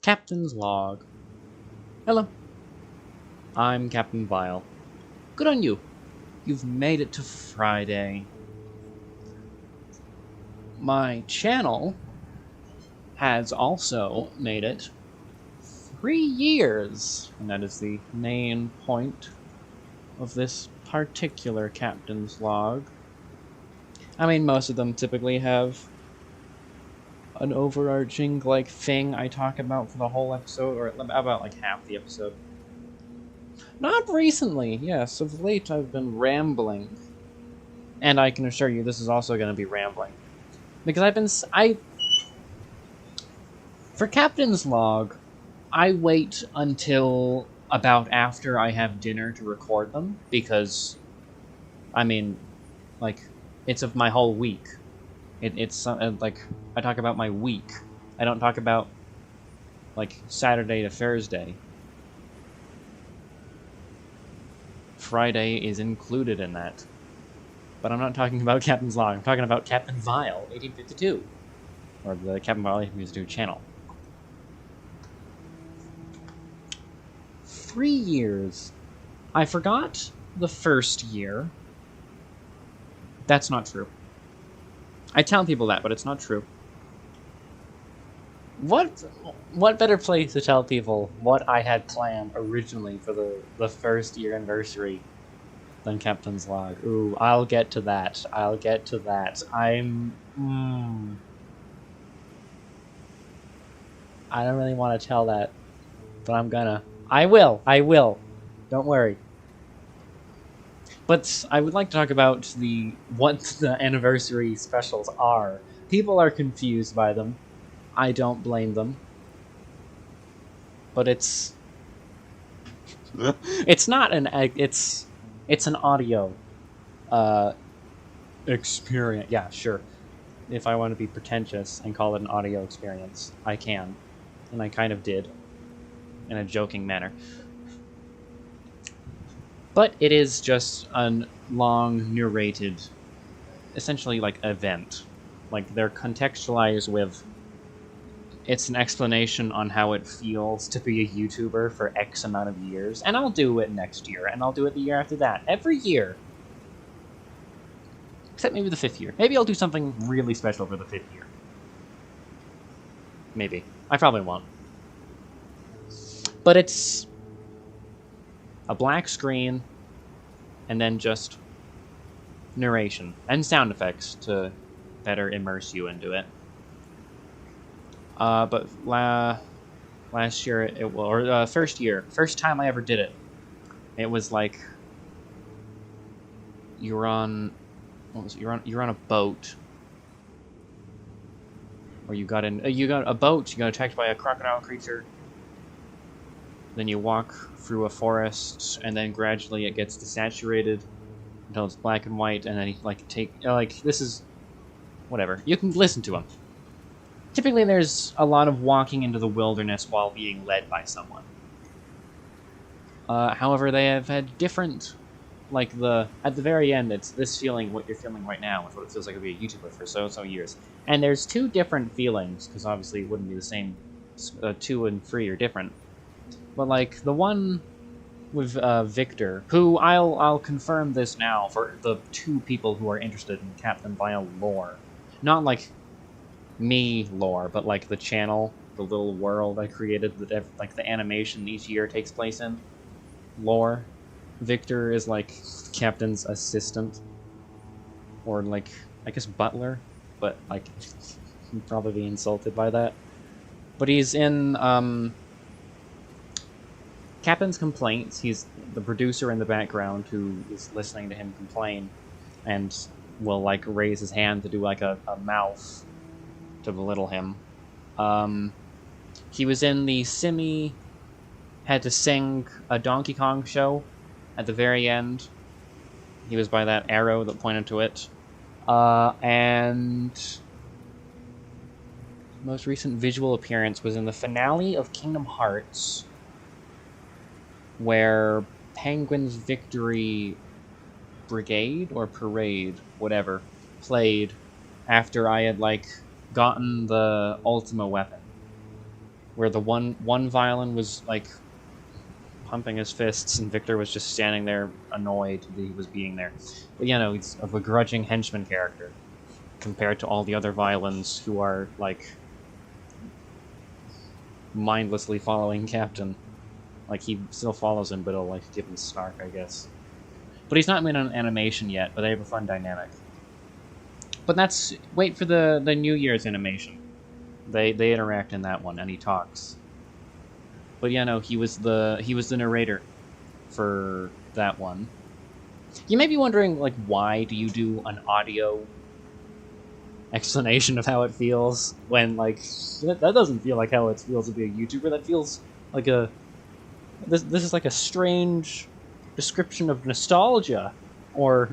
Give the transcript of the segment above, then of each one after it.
Captain's Log. Hello, I'm Captain Vile. Good on you. You've made it to Friday. My channel has also made it 3 years, and that is the main point of this particular Captain's Log. I mean, most of them typically have an overarching, thing I talk about for the whole episode, or about, half the episode. Not recently, yes. Of late, I've been rambling. And I can assure you, this is also going to be rambling. Because for Captain's Log, I wait until about after I have dinner to record them, because, it's of my whole week. It's I talk about my week. I don't talk about, Saturday to Thursday. Friday is included in that. But I'm not talking about Captain's Log. I'm talking about Captain Vile 1852. Or the Captain Vile 1852 channel. 3 years. I forgot the first year. That's not true. I tell people that, but it's not true. What better place to tell people what I had planned originally for the first year anniversary than Captain's Log? Ooh, I'll get to that. I don't really want to tell that, but I'm gonna. I will. Don't worry. But I would like to talk about what the anniversary specials are. People are confused by them. I don't blame them. But it's not it's an audio experience. Yeah, sure. If I want to be pretentious and call it an audio experience, I can. And I kind of did in a joking manner. But it is just a long, narrated, essentially, event. They're contextualized with... It's an explanation on how it feels to be a YouTuber for X amount of years. And I'll do it next year, and I'll do it the year after that. Every year. Except maybe the 5th year. Maybe I'll do something really special for the 5th year. Maybe. I probably won't. But it's... a black screen, and then just narration and sound effects to better immerse you into it. But last year first time I ever did it, it was like you're on a boat, or you got a boat, you got attacked by a crocodile creature. Then you walk through a forest, and then gradually it gets desaturated until it's black and white, and then this is... whatever. You can listen to them. Typically there's a lot of walking into the wilderness while being led by someone. However, they have had different... at the very end, it's this feeling, what you're feeling right now, is what it feels like to be a YouTuber for so years. And there's 2 different feelings, because obviously it wouldn't be the same. 2 and 3 are different. But, the one with Victor, who I'll confirm this now for the 2 people who are interested in Captain Vile lore. Not, me lore, but, the channel, the little world I created, that the animation each year takes place in. Lore. Victor is, Captain's assistant. Or, I guess butler. But, he'd probably be insulted by that. But he's in, Captain's Complaints. He's the producer in the background who is listening to him complain and will, raise his hand to do, a mouth to belittle him. He was in the Simi had to sing a Donkey Kong show at the very end. He was by that arrow that pointed to it. And most recent visual appearance was in the finale of Kingdom Hearts, where Penguin's Victory Brigade or Parade, whatever, played after I had, gotten the Ultima weapon. where the one violin was like pumping his fists, and Victor was just standing there annoyed that he was being there. But you know, he's a begrudging henchman character compared to all the other violins who are like mindlessly following Captain. Like, he still follows him, but he'll like give him snark, I guess. But he's not in an animation yet, but they have a fun dynamic. But that's... wait for the New Year's animation. They interact in that one, and he talks. But yeah, no, he was the narrator for that one. You may be wondering, like, why do you do an audio explanation of how it feels when, like, that doesn't feel like how it feels to be a YouTuber. That feels like a... This is like a strange description of nostalgia, or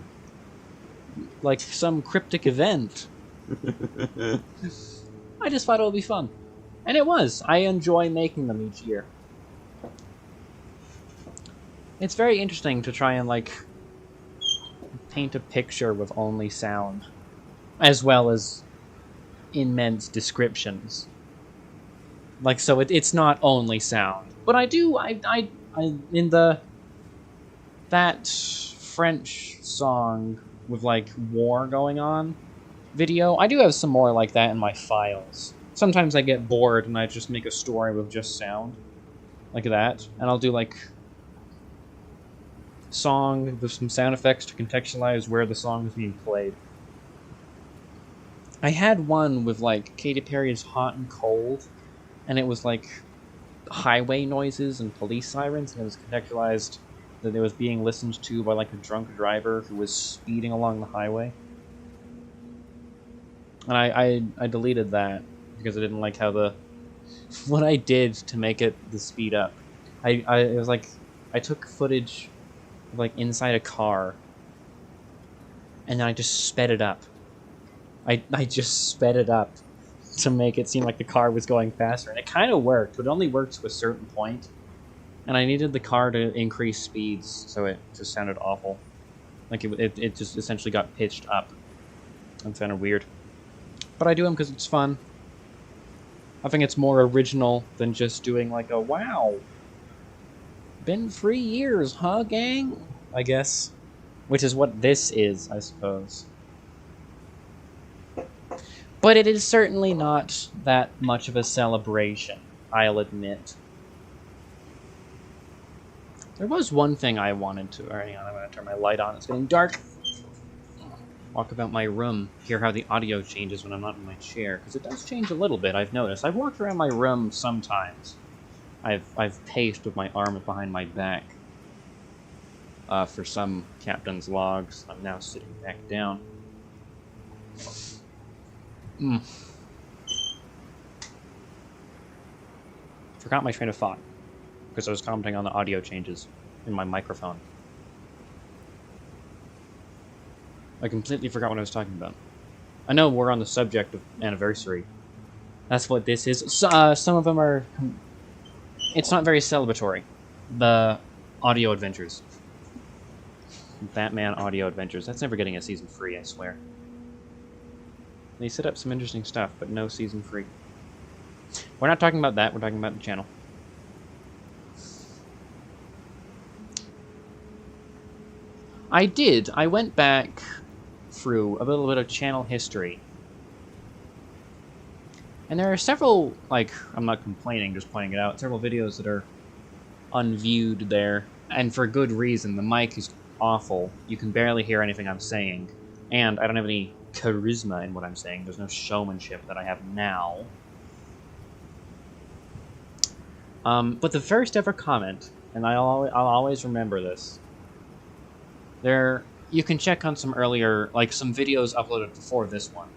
like some cryptic event. I just thought it would be fun. And it was. I enjoy making them each year. It's very interesting to try and, like, paint a picture with only sound, as well as immense descriptions. Like, so it's not only sound. But I do, in that French song with, like, war going on video, I do have some more like that in my files. Sometimes I get bored and I just make a story with just sound. Like that. And I'll do, like, song with some sound effects to contextualize where the song is being played. I had one with, like, Katy Perry's Hot and Cold, and it was, like, highway noises and police sirens, and it was contextualized that it was being listened to by, like, a drunk driver who was speeding along the highway. And I deleted that because I didn't like how what I did to make it the speed up. It was like, I took footage of, like, inside a car, and then I just sped it up. I just sped it up to make it seem like the car was going faster, and it kind of worked, but it only worked to a certain point. And I needed the car to increase speeds, so it just sounded awful. Like, it just essentially got pitched up. It sounded weird. But I do them because it's fun. I think it's more original than just doing, like, a wow. Been 3 years, huh, gang? I guess. Which is what this is, I suppose. But it is certainly not that much of a celebration, I'll admit. There was one thing I wanted to... Hang on, I'm going to turn my light on. It's getting dark. Walk about my room, hear how the audio changes when I'm not in my chair, because it does change a little bit, I've noticed. I've walked around my room sometimes. I've paced with my arms behind my back. For some captain's logs. I'm now sitting back down. Forgot my train of thought, because I was commenting on the audio changes in my microphone. I completely forgot what I was talking about. I know we're on the subject of anniversary. That's what this is. So, some of them are... It's not very celebratory. The audio adventures. Batman audio adventures. That's never getting a season free, I swear. They set up some interesting stuff, but no season free. We're not talking about that, we're talking about the channel. I went back through a little bit of channel history. And there are several, like, I'm not complaining, just pointing it out, several videos that are unviewed there. And for good reason. The mic is awful. You can barely hear anything I'm saying. And I don't have any charisma in what I'm saying. There's no showmanship that I have now. But the first ever comment, and I'll always remember this, you can check on some earlier, like, some videos uploaded before this one.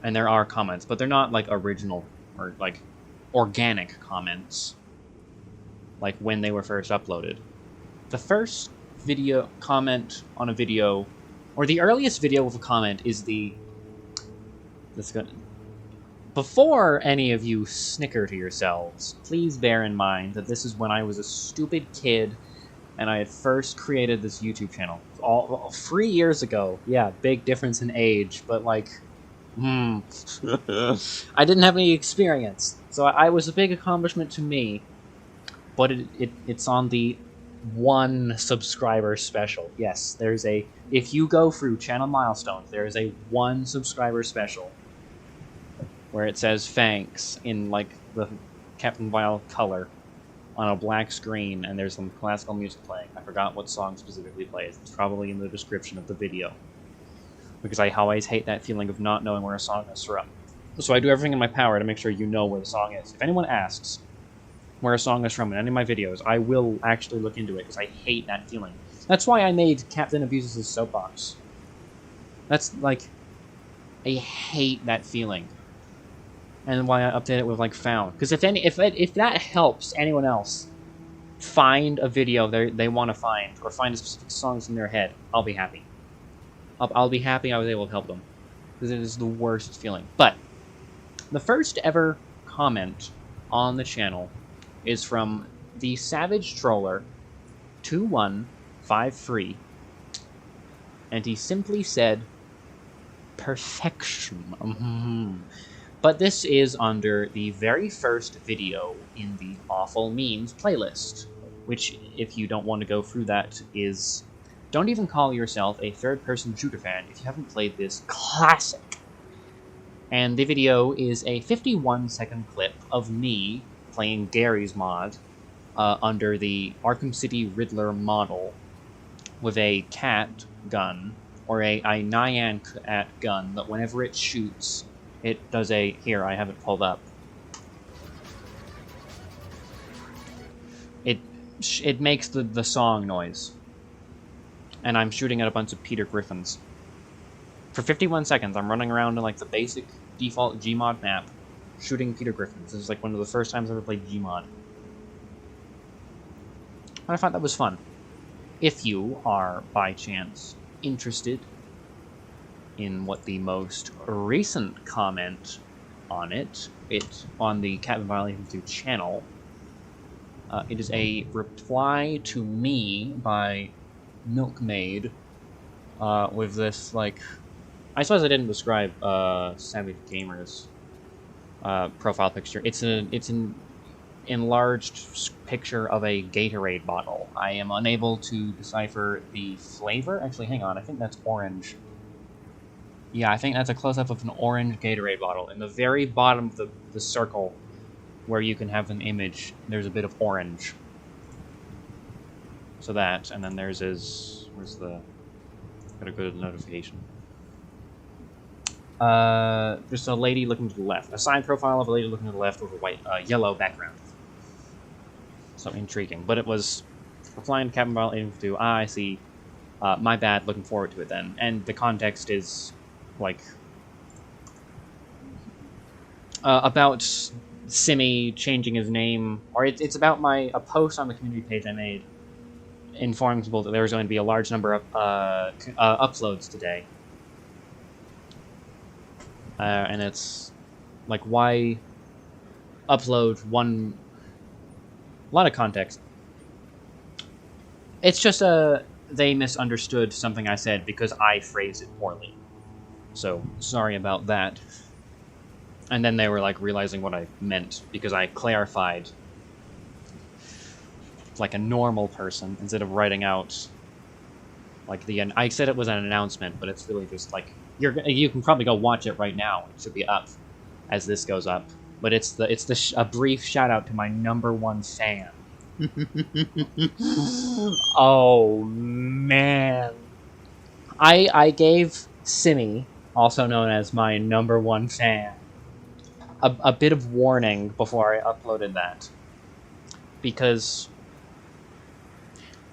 And there are comments, but they're not, like, original, or, like, organic comments, like, when they were first uploaded. The first video comment on a video, or the earliest video with a comment is before any of you snicker to yourselves, please bear in mind that this is when I was a stupid kid and I had first created this YouTube channel. All 3 years ago. Yeah, big difference in age, but, like, Hmm. I didn't have any experience, so I was a big accomplishment to me. But it's on the 1 subscriber special. Yes, there's a. If you go through channel milestones, there is a 1 subscriber special where it says thanks in like the Captain Vile color on a black screen, and there's some classical music playing. I forgot what song specifically plays. It's probably in the description of the video. Because I always hate that feeling of not knowing where a song is from. So I do everything in my power to make sure you know where the song is. If anyone asks where a song is from in any of my videos, I will actually look into it, because I hate that feeling. That's why I made Captain Abuses' Soapbox. That's, like, I hate that feeling. And why I update it with, like, found. Because if that helps anyone else find a video they want to find, or find a specific songs in their head, I'll be happy. I'll be happy I was able to help them. Because it is the worst feeling. But the first ever comment on the channel is from the Savage Troller 2153, and he simply said, perfection. But this is under the very first video in the Awful Memes playlist, which, if you don't want to go through that, is don't even call yourself a third-person shooter fan if you haven't played this classic. And the video is a 51-second clip of me playing Gary's mod under the Arkham City Riddler model with a cat gun, or a Nyan cat gun, that whenever it shoots, it does a... Here, I have it pulled up. It makes the song noise. And I'm shooting at a bunch of Peter Griffins. For 51 seconds, I'm running around in like the basic default Gmod map, shooting Peter Griffins. This is like one of the first times I ever played Gmod. And I thought that was fun. If you are, by chance, interested in what the most recent comment on it on the Captain Violation 2 channel, it is a reply to me by Milkmaid, with this, like... I suppose I didn't describe Savage Gamer's profile picture. It's an enlarged picture of a Gatorade bottle. I am unable to decipher the flavor. Actually, hang on. I think that's orange. Yeah, I think that's a close-up of an orange Gatorade bottle. In the very bottom of the circle where you can have an image, there's a bit of orange. So that, and then there's his... Where's the... Gotta go to the notification. Just a lady looking to the left. A side profile of a lady looking to the left with a white, yellow background. So intriguing. But it was replying to Captain Vial 852. Ah, I see. My bad. Looking forward to it then. And the context is, like, about Simi changing his name, or it's about a post on the community page I made informing people that there was going to be a large number of uploads today. And it's like, why upload one... A lot of context. It's just they misunderstood something I said because I phrased it poorly. So, sorry about that. And then they were, like, realizing what I meant because I clarified like a normal person instead of writing out like I said it was an announcement, but it's really just like you can probably go watch it right now. It should be up as this goes up. But it's a brief shout out to my #1 fan. Oh man, I gave Simi, also known as my #1 fan, a bit of warning before I uploaded that, because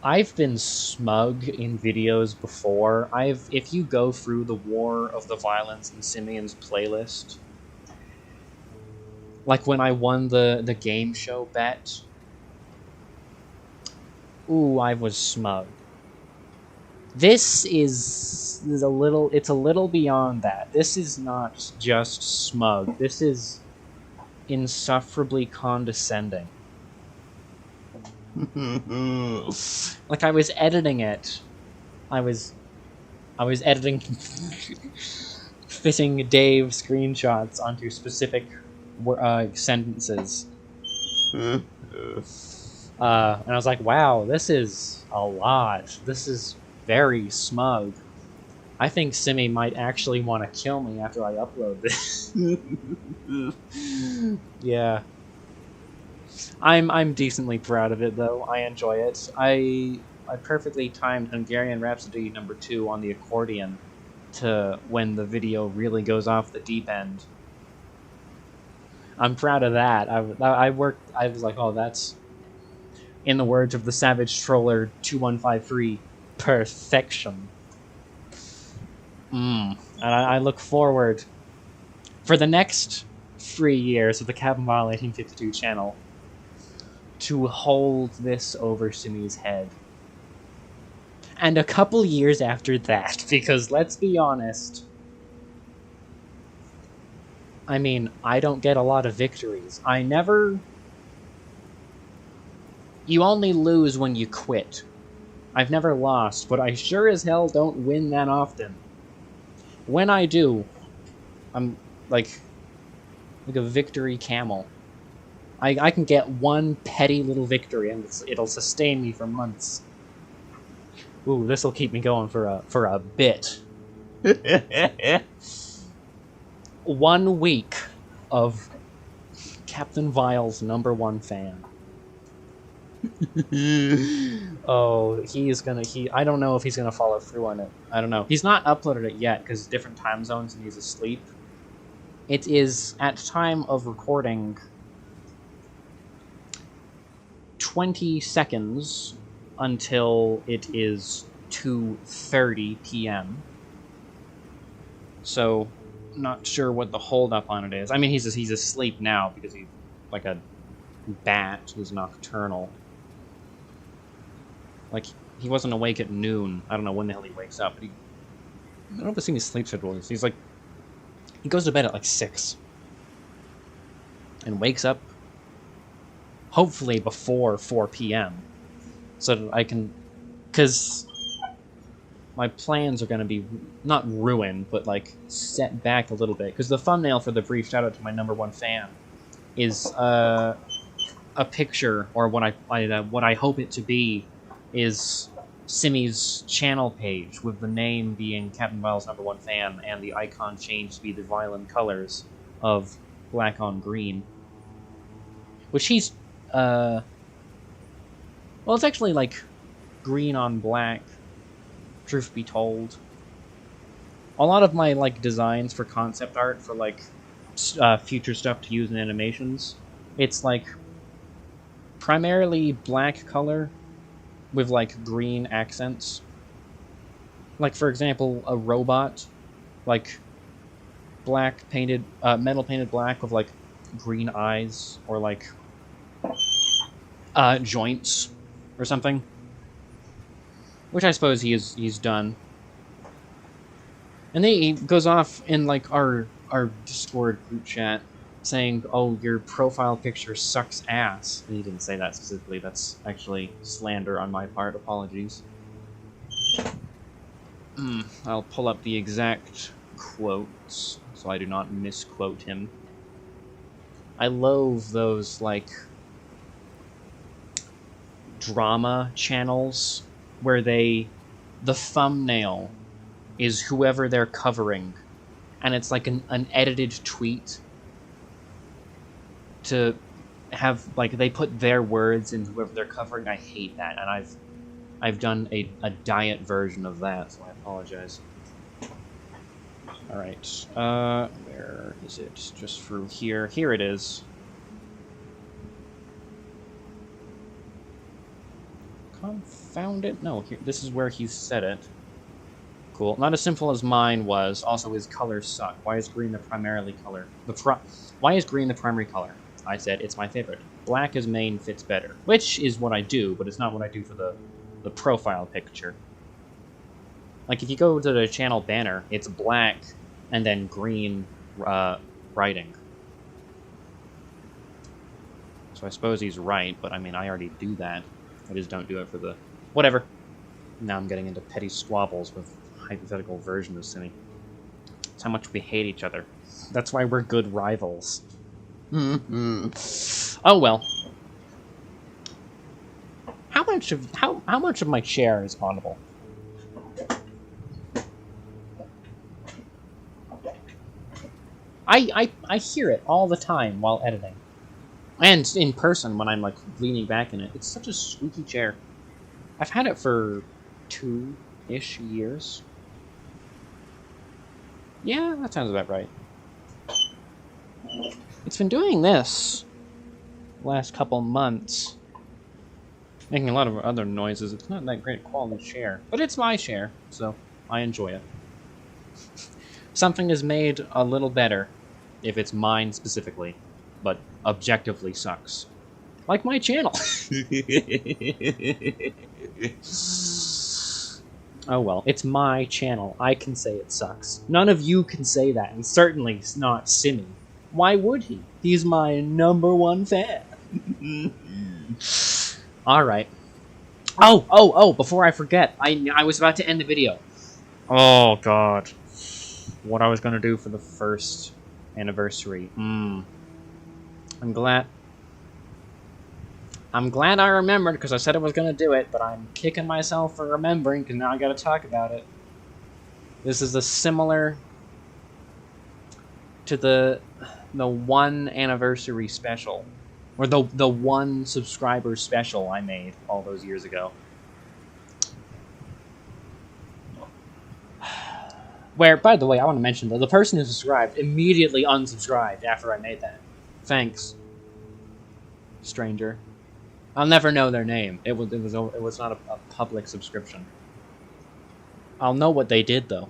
I've been smug in videos before. If you go through the War of the Violence in Simeon's playlist, like when I won the game show bet, ooh, I was smug. This is a little beyond that. This is not just smug. This is insufferably condescending. Like, I was editing it. I was editing... fitting Dave screenshots onto specific sentences. And I was like, wow, this is a lot. This is very smug. I think Simi might actually want to kill me after I upload this. Yeah. I'm decently proud of it, though. I enjoy it. I perfectly timed Hungarian Rhapsody #2 on the accordion to when the video really goes off the deep end. I'm proud of that. I was like, oh, that's, in the words of the Savage Troller 2153, perfection. And I look forward for the next 3 years of the Captain Vile 1852 channel to hold this over Simi's head. And a couple years after that, because let's be honest, I mean, I don't get a lot of victories. You only lose when you quit. I've never lost, but I sure as hell don't win that often. When I do, I'm like a victory camel. I can get one petty little victory, and it'll sustain me for months. Ooh, this'll keep me going for a bit. 1 week of Captain Vile's #1 fan. Oh, I don't know if he's gonna follow through on it. I don't know. He's not uploaded it yet because different time zones and he's asleep. It is, at time of recording, 20 seconds until it is 2:30 p.m. So, not sure what the holdup on it is. I mean, he's asleep now because he's like a bat who's nocturnal. Like, he wasn't awake at noon. I don't know when the hell he wakes up, but I don't know if I've seen his sleep schedule. He's like, he goes to bed at like 6 and wakes up hopefully before 4 p.m. so that I can, because my plans are going to be not ruined, but like set back a little bit. Because the thumbnail for the brief shout out to my #1 fan is a picture, or what I hope it to be is Simi's channel page with the name being Captain Vile's #1 fan and the icon changed to be the violent colors of black on green, which he's well, it's actually like green on black, truth be told. A lot of my like designs for concept art for like future stuff to use in animations, it's like primarily black color with like green accents. Like, for example, a robot, like black painted, metal painted black with like green eyes, or like joints or something, which I suppose he's done. And then he goes off in like our Discord group chat saying, "Oh, your profile picture sucks ass." And he didn't say that specifically. That's actually slander on my part. Apologies. I'll pull up the exact quotes so I do not misquote him. I loathe those like drama channels where the thumbnail is whoever they're covering, and it's like an edited tweet to have, like, they put their words in whoever they're covering. I hate that, and I've done a diet version of that, so I apologize. Alright, where is it? Just through here. Here it is. Confound it. No, here, this is where he said it. Cool. Not as simple as mine was. Also, his colors suck. Why is green the primary color? Why is green the primary color? I said, it's my favorite. Black as main fits better. Which is what I do, but it's not what I do for the profile picture. Like, if you go to the channel banner, it's black and then green writing. So I suppose he's right, but I mean, I already do that. I just don't do it for the... Whatever. Now I'm getting into petty squabbles with hypothetical version of Simi. That's how much we hate each other. That's why we're good rivals. Oh well. How much of my chair is audible? I hear it all the time while editing. And in person when I'm like leaning back in it. It's such a squeaky chair. I've had it for 2-ish years. Yeah, that sounds about right. It's been doing this the last couple months. Making a lot of other noises. It's not that great quality chair. But it's my chair, so I enjoy it. Something is made a little better if it's mine specifically, but objectively sucks. Like my channel. Oh well, it's my channel. I can say it sucks. None of you can say that, and certainly not Simmy. Why would he? He's my #1 fan. Alright. Oh, before I forget, I was about to end the video. Oh god. What I was gonna do for the first anniversary. I'm glad I remembered, because I said I was going to do it, but I'm kicking myself for remembering, because now I got to talk about it. This is similar to the 1 anniversary special, or the 1 subscriber special I made all those years ago. Where, by the way, I want to mention that the person who subscribed immediately unsubscribed after I made that. Thanks, stranger. I'll never know their name. It was not a public subscription. I'll know what they did, though.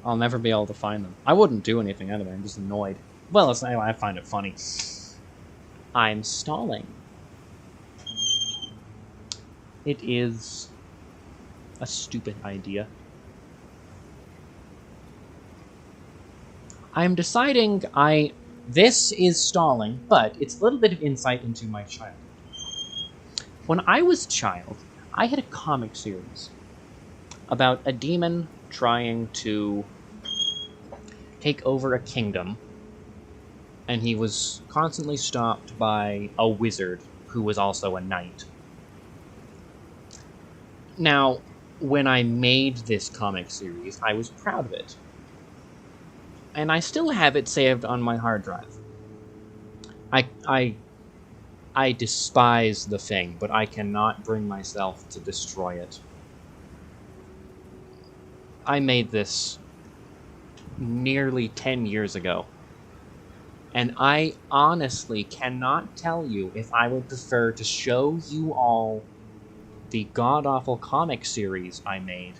I'll never be able to find them. I wouldn't do anything anyway. I'm just annoyed. Well, I find it funny. I'm stalling. It is a stupid idea. I'm deciding This is stalling, but it's a little bit of insight into my childhood. When I was a child, I had a comic series about a demon trying to take over a kingdom, and he was constantly stopped by a wizard who was also a knight. Now, when I made this comic series, I was proud of it. And I still have it saved on my hard drive. I despise the thing, but I cannot bring myself to destroy it. I made this nearly 10 years ago. And I honestly cannot tell you if I would prefer to show you all the god-awful comic series I made,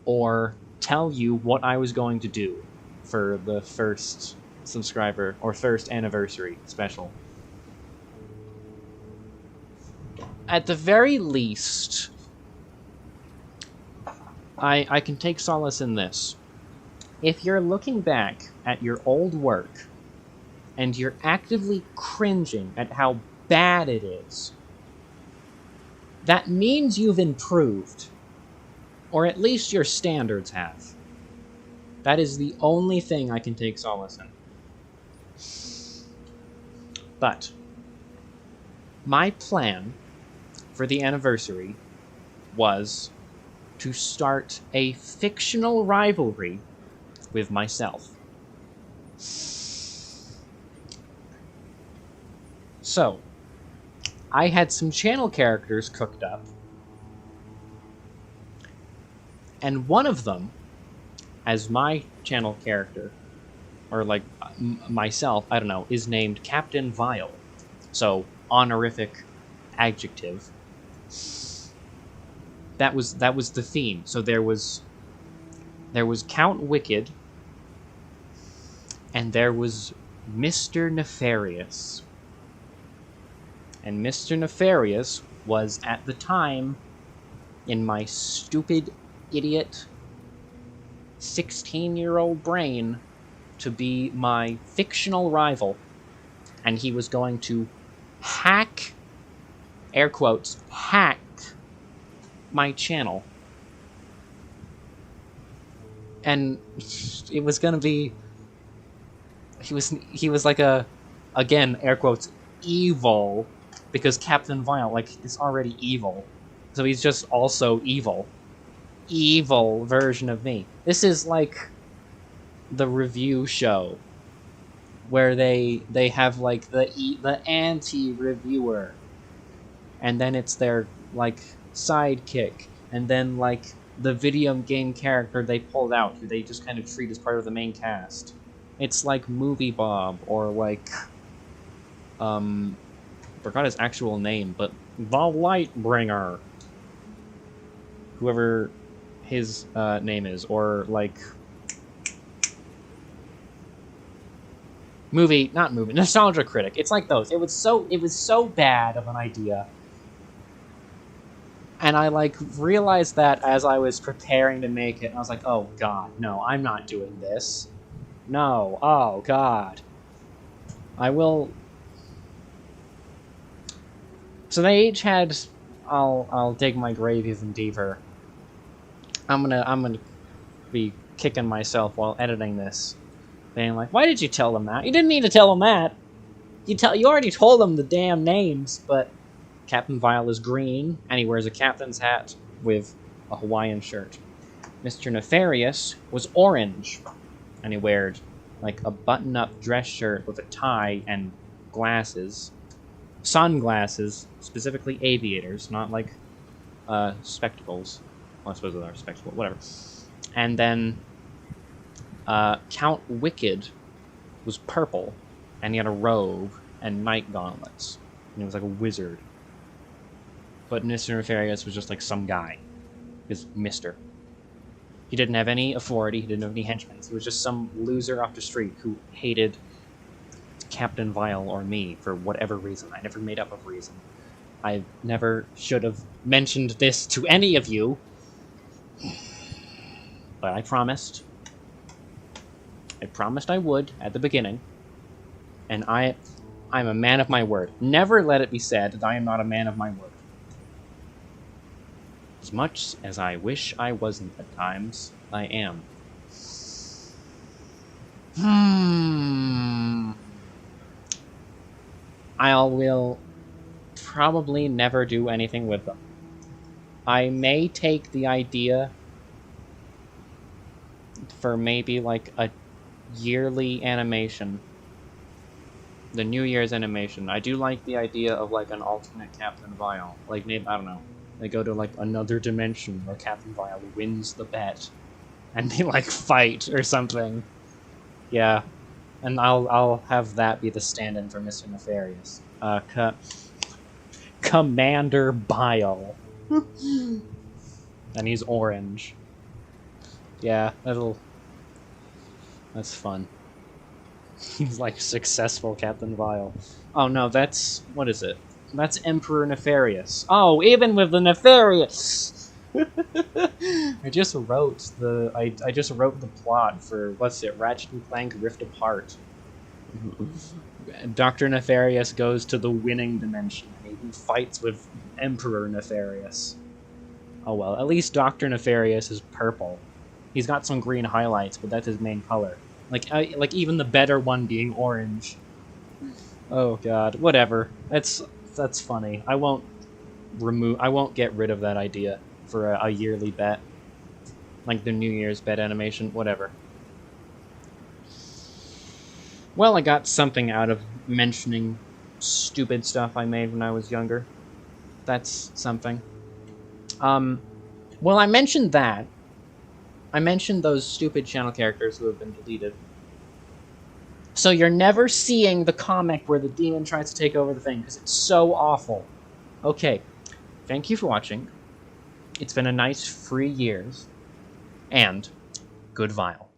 or tell you what I was going to do for the first subscriber or first anniversary special. At the very least, I can take solace in this. If you're looking back at your old work and you're actively cringing at how bad it is, that means you've improved, or at least your standards have. That is the only thing I can take solace in. But my plan for the anniversary was to start a fictional rivalry with myself. So, I had some channel characters cooked up, and one of them, as my channel character, or like myself, I don't know, is named Captain Vile. So, honorific adjective. That was the theme. So there was Count Wicked, and there was Mr. Nefarious. And Mr. Nefarious was, at the time, in my stupid, idiot 16-year-old brain, to be my fictional rival, and he was going to hack, air quotes, hack my channel. and it was gonna be... He was like a, again, air quotes, evil, because Captain Vile, like, is already evil. So he's just also evil. Evil version of me. This is like the review show where they have like the anti-reviewer, and then it's their like sidekick, and then like the video game character they pulled out who they just kind of treat as part of the main cast. It's like Movie Bob, or like forgot his actual name, but the Lightbringer, whoever his name is, or like Nostalgia Critic. It's like those. It was so bad of an idea. And I like realized that as I was preparing to make it, and I was like, oh god, no, I'm not doing this. No, oh god. I will... So they each had... I'll dig my grave even deeper. I'm gonna be kicking myself while editing this. Being like, why did you tell them that? You didn't need to tell them that! You already told them the damn names, but... Captain Vile is green, and he wears a captain's hat with a Hawaiian shirt. Mr. Nefarious was orange, and he wore like a button-up dress shirt with a tie and glasses. Sunglasses, specifically aviators, not like spectacles. Well, I suppose they are spectacles, whatever. And then Count Wicked was purple, and he had a robe and night gauntlets, and he was like a wizard. But Mr. Nefarious was just like some guy. He was Mr. He didn't have any authority, he didn't have any henchmen. He was just some loser off the street who hated Captain Vile or me for whatever reason. I never made up a reason. I never should have mentioned this to any of you. But I promised. I promised I would at the beginning. And I'm a man of my word. Never let it be said that I am not a man of my word. As much as I wish I wasn't at times, I am. I will probably never do anything with them. I may take the idea for maybe like a yearly animation. The New Year's animation. I do like the idea of like an alternate Captain Vile. Like, maybe, I don't know. They go to, like, another dimension where Captain Vile wins the bet. And they, like, fight or something. Yeah. And I'll have that be the stand-in for Mr. Nefarious. Commander Bile. And he's orange. Yeah, that's fun. He's, like, successful Captain Vile. Oh, no, that's... What is it? That's Emperor Nefarious. Oh, even with the Nefarious! I just wrote the plot for, what's it, Ratchet and Clank Rift Apart. Dr. Nefarious goes to the winning dimension, and he fights with Emperor Nefarious. Oh well, at least Dr. Nefarious is purple. He's got some green highlights, but that's his main color. Like even the better one being orange. Oh god, whatever. That's funny. I won't get rid of that idea for a yearly bet. Like the New Year's bet animation, whatever. Well, I got something out of mentioning stupid stuff I made when I was younger. That's something. Well, I mentioned that. I mentioned those stupid channel characters who have been deleted. So you're never seeing the comic where the demon tries to take over the thing, because it's so awful. Okay, thank you for watching. It's been a nice 3 years, and good Vile.